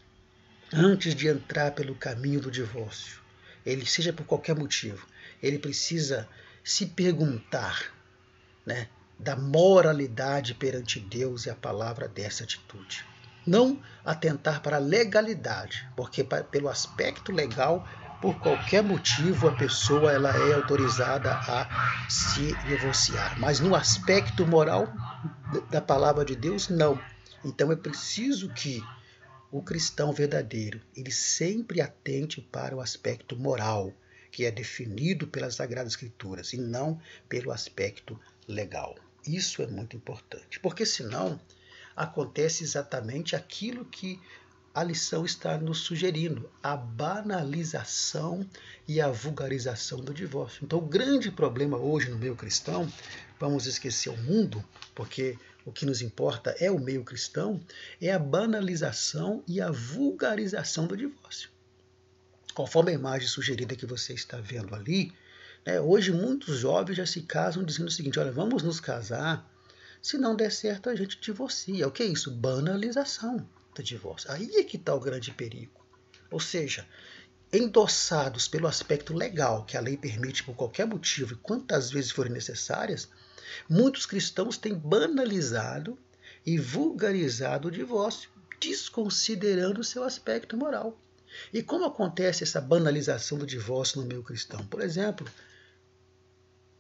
de entrar pelo caminho do divórcio, ele seja por qualquer motivo, ele precisa se perguntar, da moralidade perante Deus e a palavra dessa atitude. Não atentar para a legalidade, porque pelo aspecto legal, por qualquer motivo, a pessoa ela é autorizada a se divorciar. Mas no aspecto moral da palavra de Deus, não. Então é preciso que o cristão verdadeiro, ele sempre atente para o aspecto moral, que é definido pelas Sagradas Escrituras, e não pelo aspecto legal. Isso é muito importante, porque senão acontece exatamente aquilo que a lição está nos sugerindo, a banalização e a vulgarização do divórcio. Então, o grande problema hoje no meio cristão, vamos esquecer o mundo, porque o que nos importa é o meio cristão, é a banalização e a vulgarização do divórcio. Conforme a imagem sugerida que você está vendo ali, hoje muitos jovens já se casam dizendo o seguinte: olha, vamos nos casar, se não der certo a gente divorcia. O que é isso? Banalização do divórcio. Aí é que está o grande perigo. Ou seja, endossados pelo aspecto legal, que a lei permite por qualquer motivo e quantas vezes forem necessárias, muitos cristãos têm banalizado e vulgarizado o divórcio, desconsiderando o seu aspecto moral. E como acontece essa banalização do divórcio no meio cristão? Por exemplo,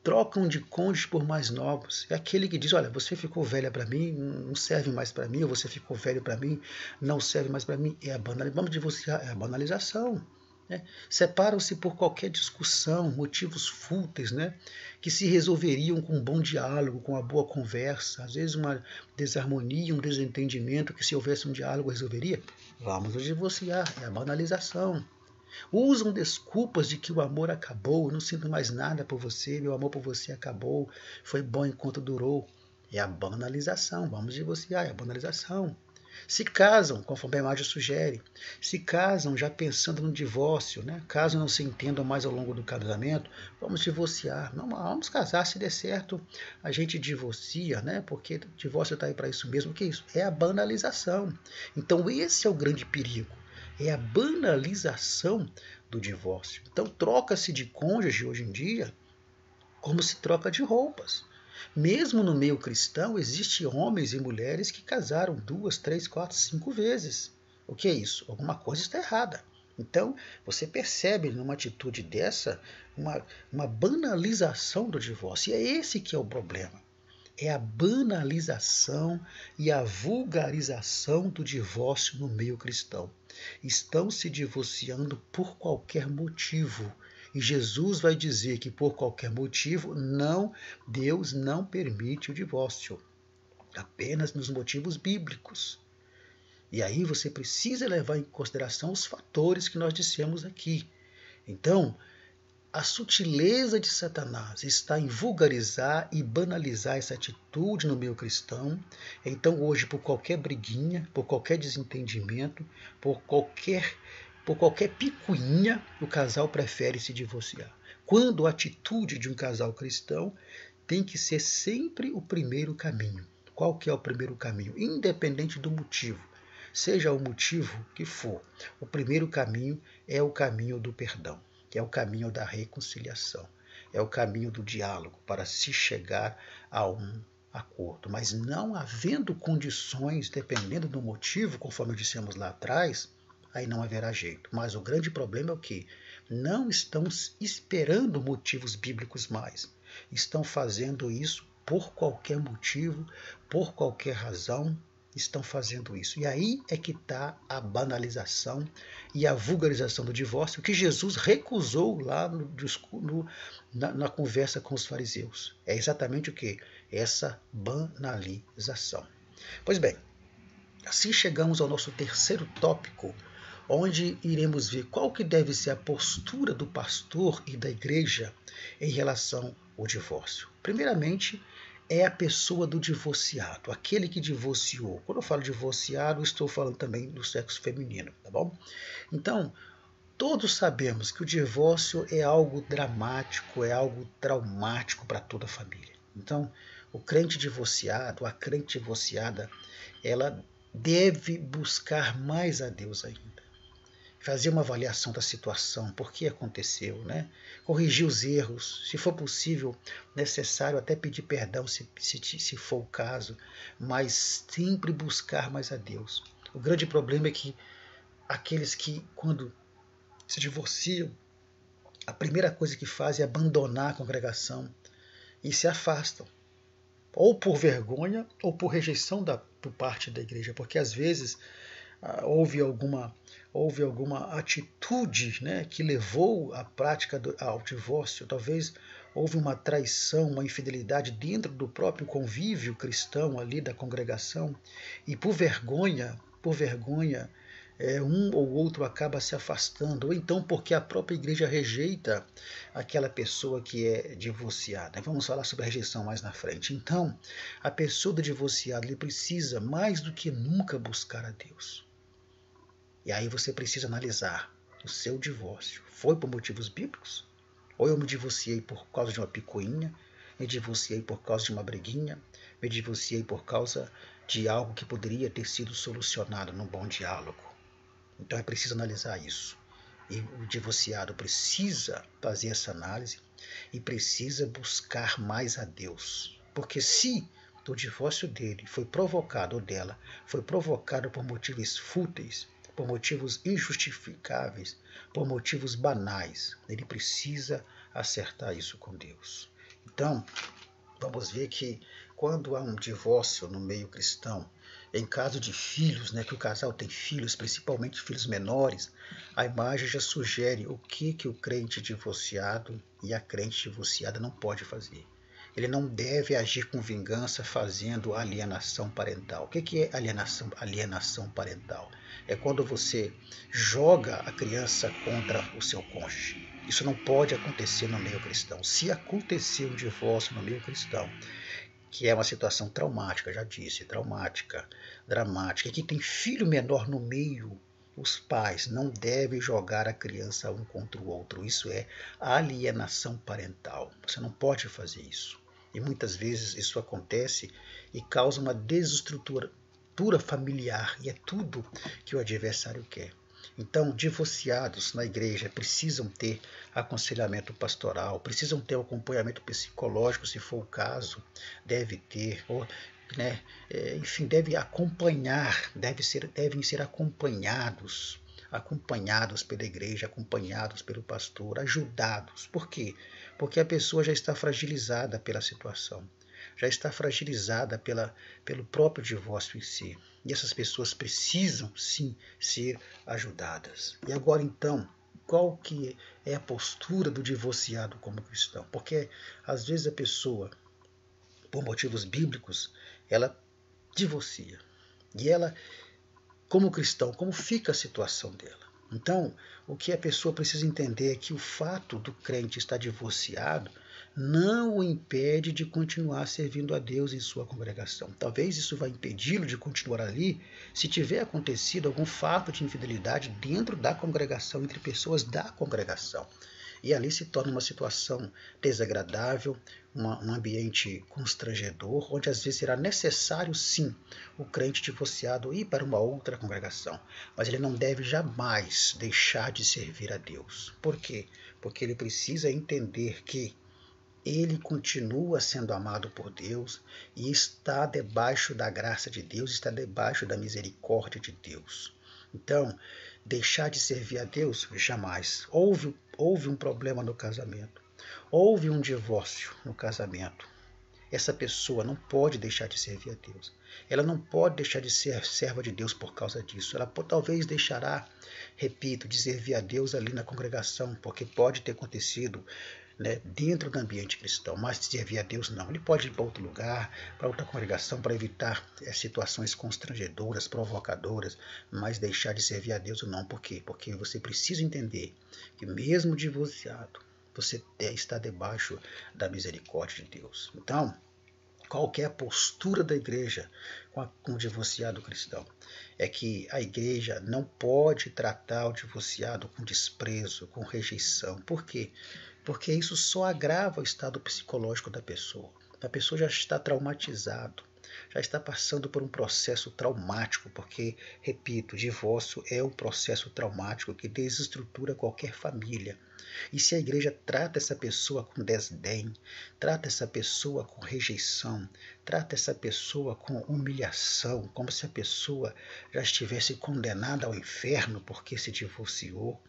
trocam de cônjuge por mais novos. É aquele que diz: olha, você ficou velha para mim, não serve mais para mim, ou você ficou velho para mim, não serve mais para mim. É a banalização. Vamos divorciar, é a banalização. Separam-se por qualquer discussão, motivos fúteis, que se resolveriam com um bom diálogo, com uma boa conversa, às vezes uma desarmonia, um desentendimento que se houvesse um diálogo resolveria. Vamos nos divorciar, é a banalização. Usam desculpas de que o amor acabou, não sinto mais nada por você, meu amor por você acabou, foi bom enquanto durou. É a banalização, vamos divorciar, é a banalização. Se casam, conforme a imagem sugere, se casam já pensando no divórcio, caso não se entendam mais ao longo do casamento, vamos divorciar, não, vamos casar, se der certo a gente divorcia, porque o divórcio está aí para isso mesmo. O que é isso? É a banalização. Então esse é o grande perigo, é a banalização do divórcio. Então troca-se de cônjuge hoje em dia como se troca de roupas. Mesmo no meio cristão, existem homens e mulheres que casaram 2, 3, 4, 5 vezes. O que é isso? Alguma coisa está errada. Então, você percebe numa atitude dessa uma banalização do divórcio. E é esse que é o problema. É a banalização e a vulgarização do divórcio no meio cristão. Estão se divorciando por qualquer motivo. E Jesus vai dizer que por qualquer motivo, Deus não permite o divórcio. Apenas nos motivos bíblicos. E aí você precisa levar em consideração os fatores que nós dissemos aqui. Então, a sutileza de Satanás está em vulgarizar e banalizar essa atitude no meio cristão. Então hoje, por qualquer briguinha, por qualquer desentendimento, por qualquer picuinha, o casal prefere se divorciar. Quando a atitude de um casal cristão tem que ser sempre o primeiro caminho. Qual que é o primeiro caminho? Independente do motivo. Seja o motivo que for, o primeiro caminho é o caminho do perdão, que é o caminho da reconciliação, é o caminho do diálogo para se chegar a um acordo. Mas não havendo condições, dependendo do motivo, conforme dissemos lá atrás, aí não haverá jeito. Mas o grande problema é o quê? Não estão esperando motivos bíblicos mais. Estão fazendo isso por qualquer motivo, por qualquer razão, estão fazendo isso. E aí é que está a banalização e a vulgarização do divórcio, que Jesus recusou lá na conversa com os fariseus. É exatamente o que? Essa banalização. Pois bem, assim chegamos ao nosso terceiro tópico, onde iremos ver qual que deve ser a postura do pastor e da igreja em relação ao divórcio. Primeiramente, é a pessoa do divorciado, aquele que divorciou. Quando eu falo divorciado, estou falando também do sexo feminino, tá bom? Então, todos sabemos que o divórcio é algo dramático, é algo traumático para toda a família. Então, o crente divorciado, a crente divorciada, ela deve buscar mais a Deus ainda. Fazer uma avaliação da situação, por que aconteceu, corrigir os erros, se for possível, necessário até pedir perdão se for o caso, mas sempre buscar mais a Deus. O grande problema é que aqueles que, quando se divorciam, a primeira coisa que fazem é abandonar a congregação e se afastam, ou por vergonha ou por rejeição por parte da igreja, porque às vezes houve alguma atitude, né, que levou à prática ao divórcio. Talvez houve uma traição, uma infidelidade dentro do próprio convívio cristão ali da congregação, e por vergonha, um ou outro acaba se afastando, ou então porque a própria igreja rejeita aquela pessoa que é divorciada. Vamos falar sobre a rejeição mais na frente. Então, a pessoa do divorciado, ele precisa mais do que nunca buscar a Deus. E aí você precisa analisar: o seu divórcio foi por motivos bíblicos? Ou eu me divorciei por causa de uma picuinha, me divorciei por causa de uma briguinha, me divorciei por causa de algo que poderia ter sido solucionado num bom diálogo? Então é preciso analisar isso. E o divorciado precisa fazer essa análise e precisa buscar mais a Deus. Porque se o divórcio dele foi provocado, ou dela, foi provocado por motivos fúteis, por motivos injustificáveis, por motivos banais, ele precisa acertar isso com Deus. Então, vamos ver que quando há um divórcio no meio cristão, em caso de filhos, né, que o casal tem filhos, principalmente filhos menores, a imagem já sugere o que o crente divorciado e a crente divorciada não pode fazer. Ele não deve agir com vingança fazendo alienação parental. O que é alienação parental? É quando você joga a criança contra o seu cônjuge. Isso não pode acontecer no meio cristão. Se acontecer um divórcio no meio cristão, que é uma situação traumática, já disse, traumática, dramática, e que tem filho menor no meio, os pais não devem jogar a criança um contra o outro. Isso é alienação parental. Você não pode fazer isso. E muitas vezes isso acontece e causa uma desestrutura familiar, e é tudo que o adversário quer. Então, divorciados na igreja precisam ter aconselhamento pastoral, precisam ter acompanhamento psicológico, se for o caso, deve ter, né, enfim, deve acompanhar, devem ser acompanhados pela igreja, acompanhados pelo pastor, ajudados. Por quê? Porque a pessoa já está fragilizada pela situação, já está fragilizada pelo próprio divórcio em si. E essas pessoas precisam, sim, ser ajudadas. E agora, então, qual que é a postura do divorciado como cristão? Porque, às vezes, a pessoa, por motivos bíblicos, ela divorcia. E ela, como cristão, como fica a situação dela? Então, o que a pessoa precisa entender é que o fato do crente estar divorciado não o impede de continuar servindo a Deus em sua congregação. Talvez isso vai impedi-lo de continuar ali se tiver acontecido algum fato de infidelidade dentro da congregação, entre pessoas da congregação. E ali se torna uma situação desagradável, um ambiente constrangedor, onde às vezes será necessário sim o crente divorciado ir para uma outra congregação. Mas ele não deve jamais deixar de servir a Deus. Por quê? Porque ele precisa entender que ele continua sendo amado por Deus e está debaixo da graça de Deus, está debaixo da misericórdia de Deus. Então, deixar de servir a Deus? Jamais. Houve um problema no casamento, houve um divórcio no casamento. Essa pessoa não pode deixar de servir a Deus. Ela não pode deixar de ser serva de Deus por causa disso. Ela talvez deixará, repito, de servir a Deus ali na congregação, porque pode ter acontecido, né, dentro do ambiente cristão, mas servir a Deus não. Ele pode ir para outro lugar, para outra congregação, para evitar situações constrangedoras, provocadoras, mas deixar de servir a Deus não. Por quê? Porque você precisa entender que mesmo divorciado, você está debaixo da misericórdia de Deus. Então, qual que é a postura da igreja com o divorciado cristão? É que a igreja não pode tratar o divorciado com desprezo, com rejeição. Por quê? Porque isso só agrava o estado psicológico da pessoa. A pessoa já está traumatizada. já está passando por um processo traumático, porque, repito, divórcio é um processo traumático que desestrutura qualquer família. E se a igreja trata essa pessoa com desdém, trata essa pessoa com rejeição, trata essa pessoa com humilhação, como se a pessoa já estivesse condenada ao inferno porque se divorciou,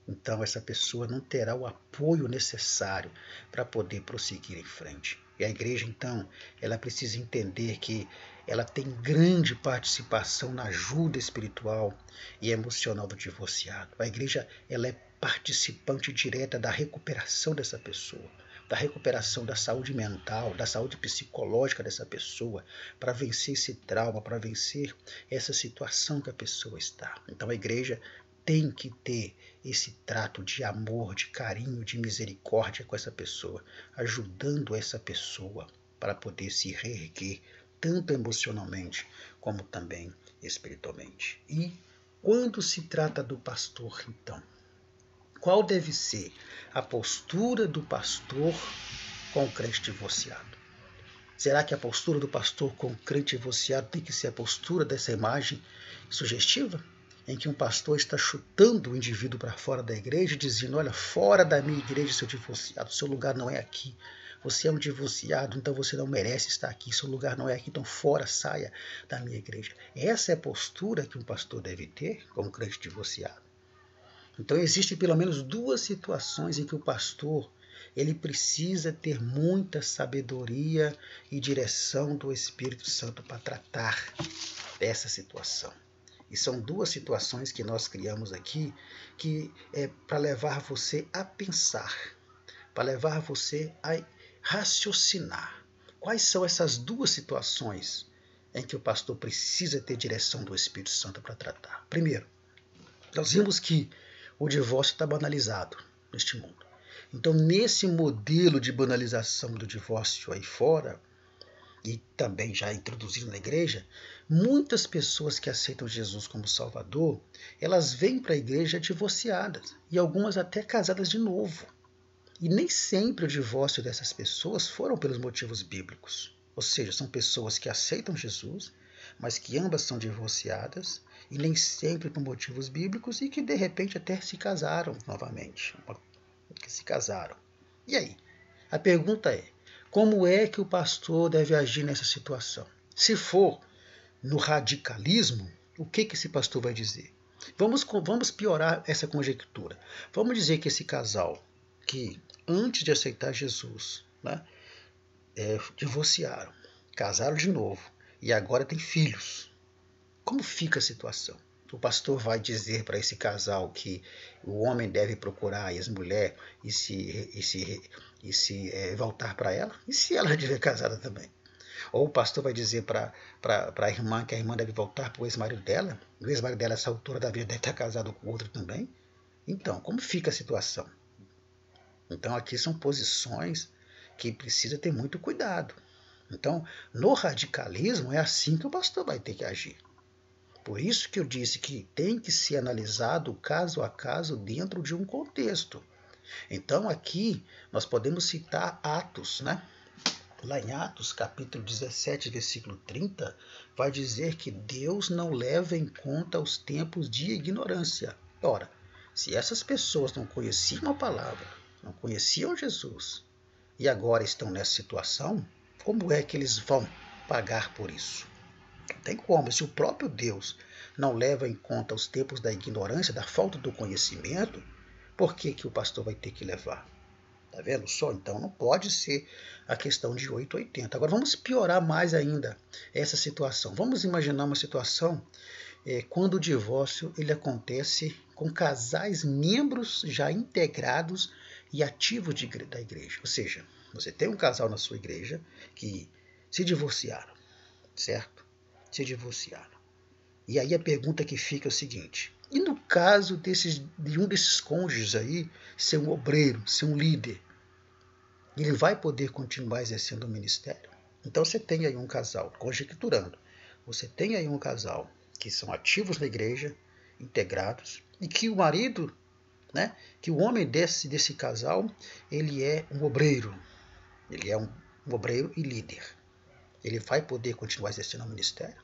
então essa pessoa não terá o apoio necessário para poder prosseguir em frente. E a igreja, então, ela precisa entender que ela tem grande participação na ajuda espiritual e emocional do divorciado. A igreja, ela é participante direta da recuperação dessa pessoa, da recuperação da saúde mental, da saúde psicológica dessa pessoa, para vencer esse trauma, para vencer essa situação que a pessoa está. Então a igreja tem que ter esse trato de amor, de carinho, de misericórdia com essa pessoa, ajudando essa pessoa para poder se reerguer, tanto emocionalmente como também espiritualmente. E quando se trata do pastor, então, qual deve ser a postura do pastor com o crente divorciado? Será que a postura do pastor com o crente divorciado tem que ser a postura dessa imagem sugestiva? Em que um pastor está chutando o indivíduo para fora da igreja, dizendo, olha, fora da minha igreja, seu divorciado, seu lugar não é aqui. Você é um divorciado, então você não merece estar aqui, seu lugar não é aqui, então fora, saia da minha igreja. Essa é a postura que um pastor deve ter como crente divorciado. Então existem pelo menos duas situações em que o pastor ele precisa ter muita sabedoria e direção do Espírito Santo para tratar dessa situação. E são duas situações que nós criamos aqui, que é para levar você a pensar, para levar você a raciocinar. Quais são essas duas situações em que o pastor precisa ter direção do Espírito Santo para tratar? Primeiro, nós vimos que o divórcio está banalizado neste mundo. Então, nesse modelo de banalização do divórcio aí fora, e também já introduzido na igreja, muitas pessoas que aceitam Jesus como Salvador, elas vêm para a igreja divorciadas, e algumas até casadas de novo. E nem sempre o divórcio dessas pessoas foram pelos motivos bíblicos. Ou seja, são pessoas que aceitam Jesus, mas que ambas são divorciadas, e nem sempre por motivos bíblicos, e que de repente até se casaram novamente. Que se casaram. E aí? A pergunta é, como é que o pastor deve agir nessa situação? Se for no radicalismo, o que esse pastor vai dizer? Vamos piorar essa conjectura. Vamos dizer que esse casal, que antes de aceitar Jesus, né, divorciaram, casaram de novo e agora tem filhos. Como fica a situação? O pastor vai dizer para esse casal que o homem deve procurar a ex-mulher e se voltar para ela? E se ela estiver casada também? Ou o pastor vai dizer para a irmã que a irmã deve voltar para o ex-marido dela? O ex-marido dela, essa altura da vida, deve estar casado com outro também? Então, como fica a situação? Então, aqui são posições que precisa ter muito cuidado. Então, no radicalismo, é assim que o pastor vai ter que agir. Por isso que eu disse que tem que ser analisado caso a caso dentro de um contexto. Então aqui nós podemos citar Atos, né? Lá em Atos, capítulo 17, versículo 30, vai dizer que Deus não leva em conta os tempos de ignorância. Ora, se essas pessoas não conheciam a palavra, não conheciam Jesus, e agora estão nessa situação, como é que eles vão pagar por isso? Não tem como. Se o próprio Deus não leva em conta os tempos da ignorância, da falta do conhecimento, por que o pastor vai ter que levar? Tá vendo só? Então não pode ser a questão de 880. Agora vamos piorar mais ainda essa situação. Vamos imaginar uma situação quando o divórcio ele acontece com casais membros já integrados e ativos da igreja. Ou seja, você tem um casal na sua igreja que se divorciaram, certo? Se divorciaram. E aí a pergunta que fica é o seguinte, e no caso de um desses cônjuges aí ser um obreiro, ser um líder, ele vai poder continuar exercendo o ministério? Então você tem aí um casal, conjecturando, você tem aí um casal que são ativos na igreja, integrados, e que o marido, né, que o homem desse casal, ele é um obreiro, ele é um obreiro e líder. ele vai poder continuar exercendo o ministério?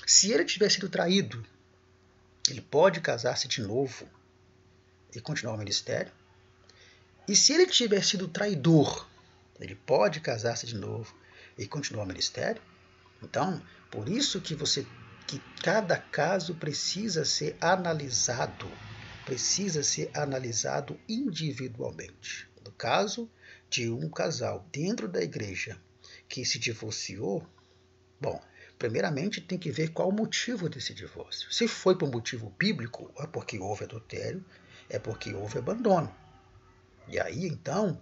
Se ele tiver sido traído, ele pode casar-se de novo e continuar o ministério? E se ele tiver sido traidor, ele pode casar-se de novo e continuar o ministério? Então, por isso que cada caso precisa ser analisado individualmente. No caso de um casal dentro da igreja que se divorciou, bom, primeiramente tem que ver qual o motivo desse divórcio. Se foi por motivo bíblico, é porque houve adultério, é porque houve abandono. E aí, então,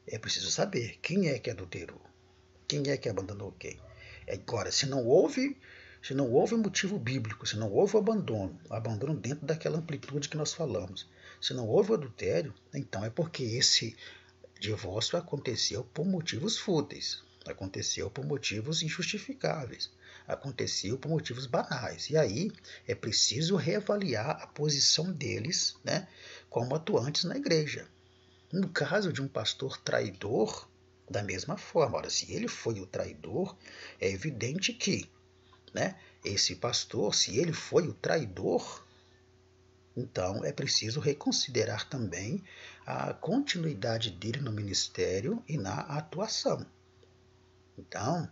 é preciso saber quem é que adulterou, quem é que abandonou quem. Agora, se não houve motivo bíblico, se não houve abandono dentro daquela amplitude que nós falamos, se não houve adultério, então é porque esse divórcio aconteceu por motivos fúteis, aconteceu por motivos injustificáveis, aconteceu por motivos banais. E aí é preciso reavaliar a posição deles, né, como atuantes na igreja. No caso de um pastor traidor, da mesma forma. Ora, se ele foi o traidor, é evidente que, né, esse pastor, se ele foi o traidor, então é preciso reconsiderar também a continuidade dele no ministério e na atuação. Então,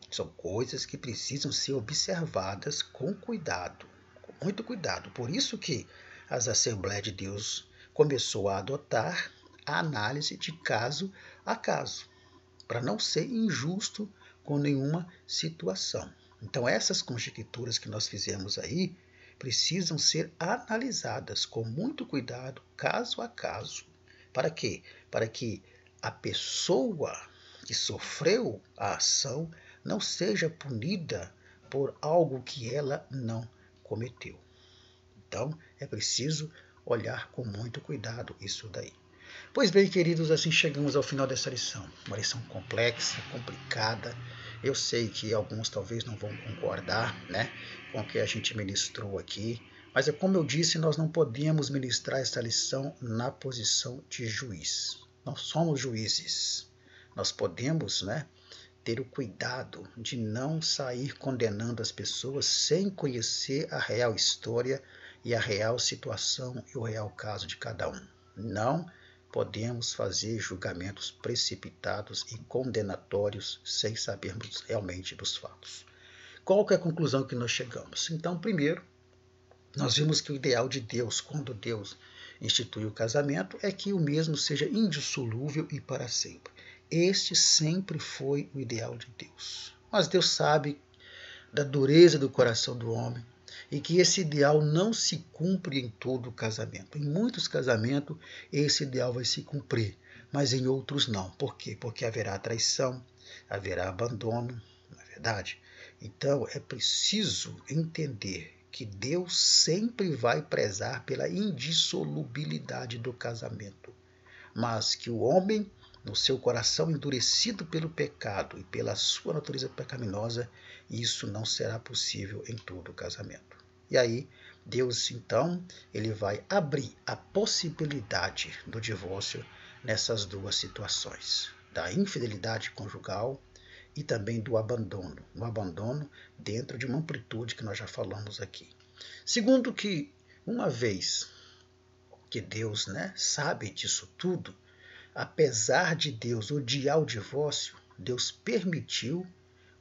são coisas que precisam ser observadas com cuidado, com muito cuidado. Por isso que as Assembleias de Deus começou a adotar a análise de caso a caso, para não ser injusto com nenhuma situação. Então essas conjecturas que nós fizemos aí precisam ser analisadas com muito cuidado, caso a caso. Para quê? Para que a pessoa que sofreu a ação não seja punida por algo que ela não cometeu. Então é preciso olhar com muito cuidado isso daí. Pois bem, queridos, assim chegamos ao final dessa lição. Uma lição complexa, complicada. Eu sei que alguns talvez não vão concordar, né, com o que a gente ministrou aqui. Mas é como eu disse, nós não podemos ministrar essa lição na posição de juiz. Nós somos juízes. Nós podemos, né, ter o cuidado de não sair condenando as pessoas sem conhecer a real história e a real situação e o real caso de cada um. Não podemos fazer julgamentos precipitados e condenatórios sem sabermos realmente dos fatos. Qual que é a conclusão que nós chegamos? Então, primeiro, nós vimos que o ideal de Deus, quando Deus institui o casamento, é que o mesmo seja indissolúvel e para sempre. Este sempre foi o ideal de Deus. Mas Deus sabe da dureza do coração do homem e que esse ideal não se cumpre em todo o casamento. Em muitos casamentos, esse ideal vai se cumprir, mas em outros não. Por quê? Porque haverá traição, haverá abandono, não é verdade? Então, é preciso entender que Deus sempre vai prezar pela indissolubilidade do casamento, mas que o homem, no seu coração endurecido pelo pecado e pela sua natureza pecaminosa, isso não será possível em todo o casamento. E aí, Deus, então, ele vai abrir a possibilidade do divórcio nessas duas situações, da infidelidade conjugal e também do abandono, o abandono dentro de uma amplitude que nós já falamos aqui. Segundo que, uma vez que Deus, né, sabe disso tudo, apesar de Deus odiar o divórcio, Deus permitiu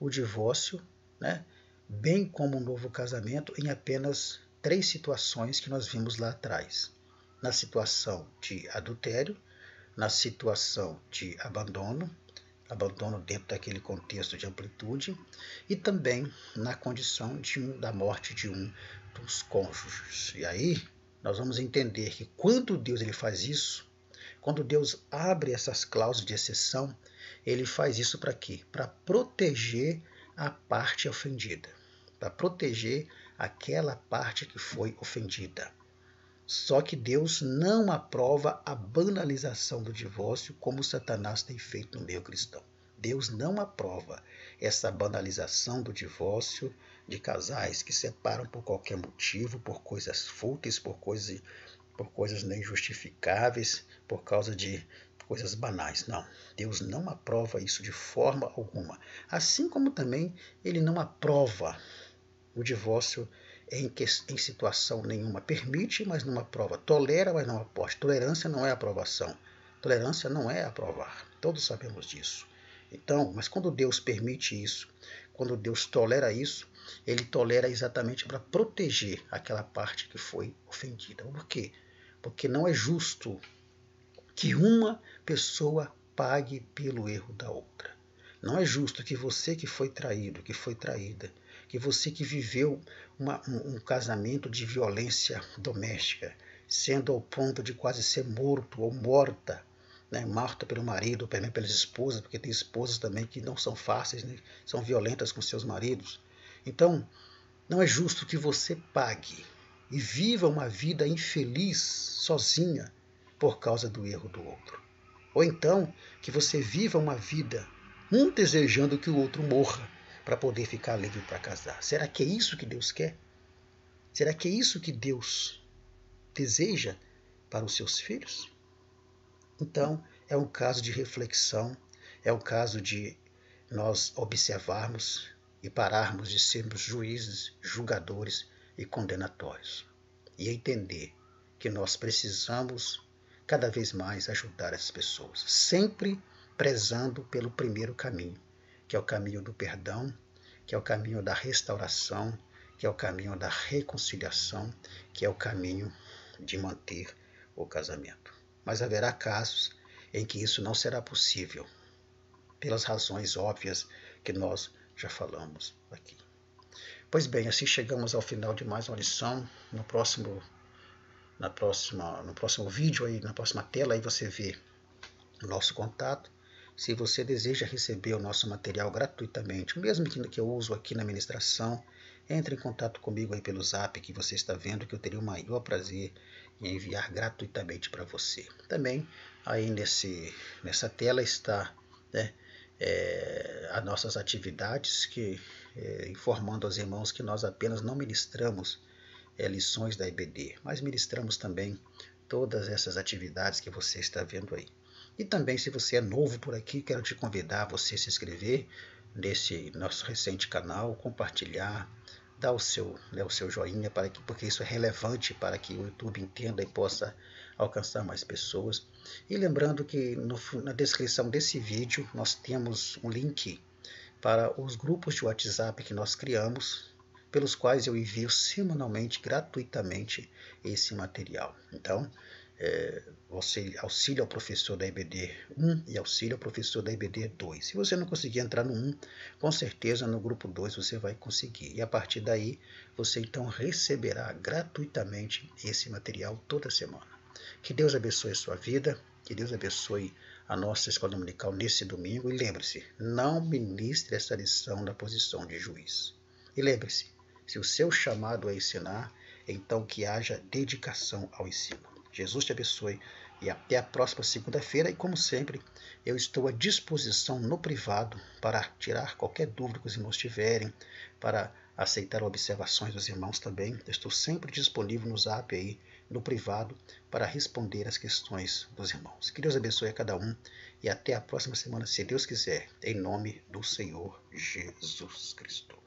o divórcio, né, bem como um novo casamento, em apenas 3 situações que nós vimos lá atrás. Na situação de adultério, na situação de abandono dentro daquele contexto de amplitude, e também na condição da morte de um dos cônjuges. E aí nós vamos entender que quando Deus ele faz isso, quando Deus abre essas cláusulas de exceção, ele faz isso para quê? Para proteger a parte ofendida, para proteger aquela parte que foi ofendida. Só que Deus não aprova a banalização do divórcio como Satanás tem feito no meio cristão. Deus não aprova essa banalização do divórcio de casais que separam por qualquer motivo, por coisas fúteis, por coisas não injustificáveis, por causa de coisas banais. Não, Deus não aprova isso de forma alguma. Assim como também Ele não aprova o divórcio em situação nenhuma. Permite, mas não aprova. Tolera, mas não aposta. Tolerância não é aprovação. Tolerância não é aprovar. Todos sabemos disso. Então, mas quando Deus permite isso, quando Deus tolera isso, Ele tolera exatamente para proteger aquela parte que foi ofendida. Por quê? Porque não é justo que uma pessoa pague pelo erro da outra. Não é justo que você que foi traído, que foi traída, que você que viveu um casamento de violência doméstica, sendo ao ponto de quase ser morto ou morta, né, morta pelo marido, ou também pelas esposas, porque tem esposas também que não são fáceis, né, são violentas com seus maridos. Então, não é justo que você pague e viva uma vida infeliz sozinha por causa do erro do outro. Ou então que você viva uma vida um desejando que o outro morra para poder ficar livre para casar. Será que é isso que Deus quer? Será que é isso que Deus deseja para os seus filhos? Então, é um caso de reflexão, é um caso de nós observarmos e pararmos de sermos juízes, julgadores e condenatórios. E entender que nós precisamos cada vez mais ajudar as pessoas, sempre prezando pelo primeiro caminho, que é o caminho do perdão, que é o caminho da restauração, que é o caminho da reconciliação, que é o caminho de manter o casamento. Mas haverá casos em que isso não será possível, pelas razões óbvias que nós já falamos aqui. Pois bem, assim chegamos ao final de mais uma lição. No próximo vídeo, aí, na próxima tela, aí você vê o nosso contato. Se você deseja receber o nosso material gratuitamente, o mesmo que eu uso aqui na ministração, entre em contato comigo aí pelo zap que você está vendo, que eu teria o maior prazer em enviar gratuitamente para você. Também aí nessa tela está, né, as nossas atividades, informando aos irmãos que nós apenas não ministramos lições da EBD, mas ministramos também todas essas atividades que você está vendo aí. E também, se você é novo por aqui, quero te convidar a você se inscrever nesse nosso recente canal, compartilhar, dar o seu joinha, porque isso é relevante para que o YouTube entenda e possa alcançar mais pessoas. E lembrando que na descrição desse vídeo nós temos um link para os grupos de WhatsApp que nós criamos, pelos quais eu envio semanalmente, gratuitamente, esse material. Então, você auxilia ao professor da EBD 1 e auxilia ao professor da EBD 2. Se você não conseguir entrar no 1, com certeza no grupo 2 você vai conseguir. E a partir daí, você então receberá gratuitamente esse material toda semana. Que Deus abençoe a sua vida, que Deus abençoe a nossa escola dominical nesse domingo. E lembre-se, não ministre essa lição na posição de juiz. E lembre-se, se o seu chamado é ensinar, então que haja dedicação ao ensino. Jesus te abençoe e até a próxima segunda-feira. E como sempre, eu estou à disposição no privado para tirar qualquer dúvida que os irmãos tiverem, para aceitar observações dos irmãos também. Eu estou sempre disponível no zap aí, no privado, para responder as questões dos irmãos. Que Deus abençoe a cada um e até a próxima semana, se Deus quiser, em nome do Senhor Jesus Cristo.